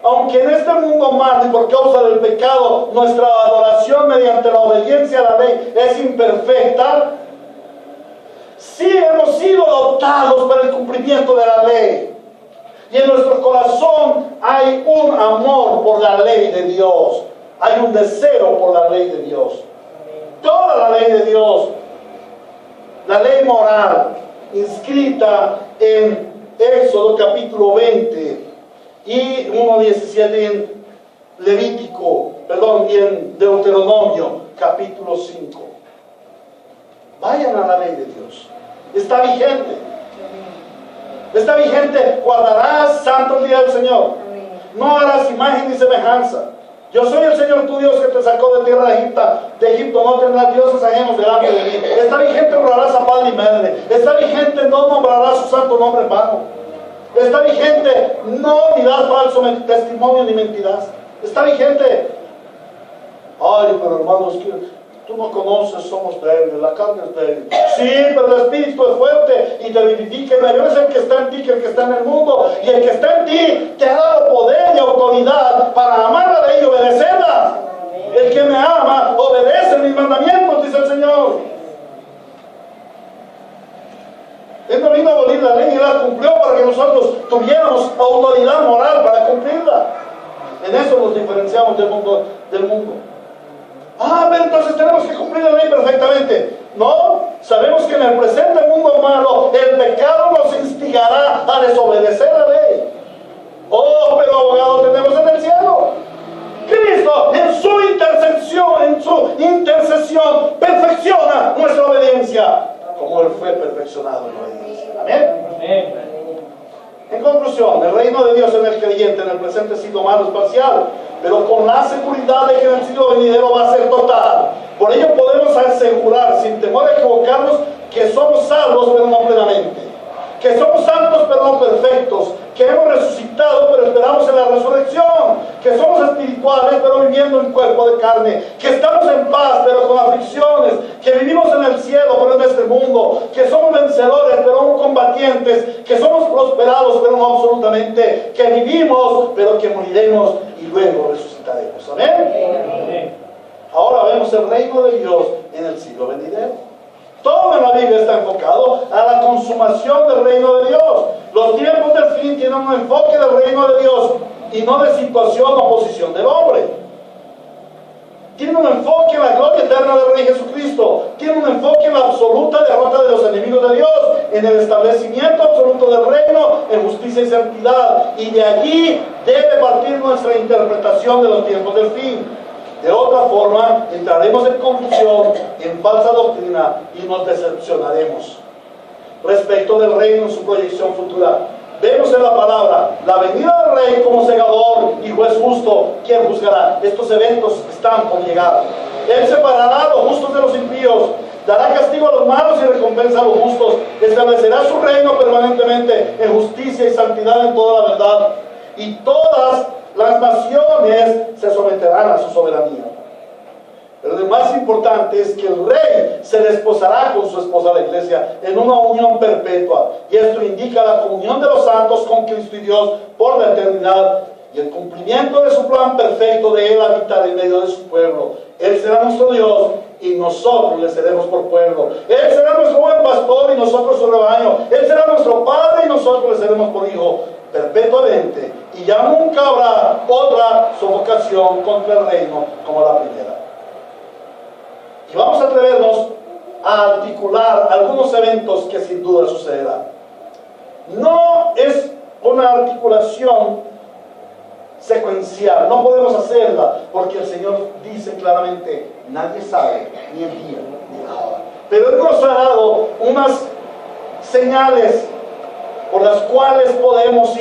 Aunque en este mundo malo y por causa del pecado, nuestra adoración mediante la obediencia a la ley es imperfecta, sí hemos sido dotados para el cumplimiento de la ley. Y en nuestro corazón hay un amor por la ley de Dios. Hay un deseo por la ley de Dios. Toda la ley de Dios, la ley moral, inscrita en Éxodo capítulo 20 y 1:17 en y en Deuteronomio capítulo 5. Vayan a la ley de Dios. Está vigente. Está vigente. Guardarás santo el día del Señor. No harás imagen ni semejanza. Yo soy el Señor tu Dios que te sacó de tierra de Egipto. No tendrás dioses ajenos delante de mí. Está vigente, honrarás a padre y madre. Está vigente, no nombrarás su santo nombre en vano. Está vigente, no dirás falso testimonio ni mentirás. Está vigente. Ay, pero hermanos, que tú no conoces, somos débiles, la carne es débil. Sí, pero el espíritu es fuerte y te vivifica. Mayor es el que está en ti que el que está en el mundo. Y el que está en ti te ha dado poder y autoridad para amar la ley y obedecerla. El que me ama, obedece mis mandamientos, dice el Señor. Él no vino a abolir la ley y la cumplió para que nosotros tuviéramos autoridad moral para cumplirla. En eso nos diferenciamos del mundo. Pero entonces tenemos que cumplir la ley perfectamente. No, sabemos que en el presente mundo malo el pecado nos instigará a desobedecer la ley. Oh, pero abogado tenemos en el cielo. Cristo en su intercesión perfecciona nuestra obediencia, como Él fue perfeccionado en la obediencia. Amén. En conclusión, el reino de Dios en el creyente en el presente ha sido malo, es parcial, pero con la seguridad de que en el siglo venidero va a ser total. Por ello podemos asegurar, sin temor a equivocarnos, que somos salvos pero no plenamente, que somos santos pero no perfectos, que hemos resucitado pero esperamos en la resurrección, que somos espirituales pero viviendo en cuerpo de carne, que estamos en paz pero con aflicciones, que vivimos en el cielo pero en este mundo, que somos vencedores pero no combatientes, que somos prosperados pero no absolutamente, que vivimos pero que moriremos y luego resucitaremos. Amén. Ahora vemos el reino de Dios en el siglo venidero. Todo en la Biblia está enfocado a la consumación del reino de Dios. Los tiempos del fin tienen un enfoque del reino de Dios y no de situación o posición del hombre. Tiene un enfoque en la gloria eterna del Rey Jesucristo. Tiene un enfoque en la absoluta derrota de los enemigos de Dios, en el establecimiento absoluto del reino, en justicia y santidad. Y de allí debe partir nuestra interpretación de los tiempos del fin. De otra forma, entraremos en confusión, en falsa doctrina y nos decepcionaremos. Respecto del reino en su proyección futura, vemos en la palabra la venida del Rey como segador y juez justo, quien juzgará. Estos eventos están por llegar. Él separará a los justos de los impíos, dará castigo a los malos y recompensa a los justos, establecerá su reino permanentemente en justicia y santidad en toda la verdad, y todas las naciones se someterán a su soberanía. Pero lo más importante es que el Rey se desposará con su esposa, la iglesia, en una unión perpetua. Y esto indica la comunión de los santos con Cristo y Dios por la eternidad y el cumplimiento de su plan perfecto de Él habitar en medio de su pueblo. Él será nuestro Dios y nosotros le seremos por pueblo. Él será nuestro buen pastor y nosotros su rebaño. Él será nuestro Padre y nosotros le seremos por hijo. perpetuamente, y ya nunca habrá otra sofocación contra el reino como la primera. Y vamos a atrevernos a articular algunos eventos que sin duda sucederán. No es una articulación secuencial, no podemos hacerla, porque el Señor dice claramente, nadie sabe ni el día ni la hora. Pero Él nos ha dado unas señales por las cuales podemos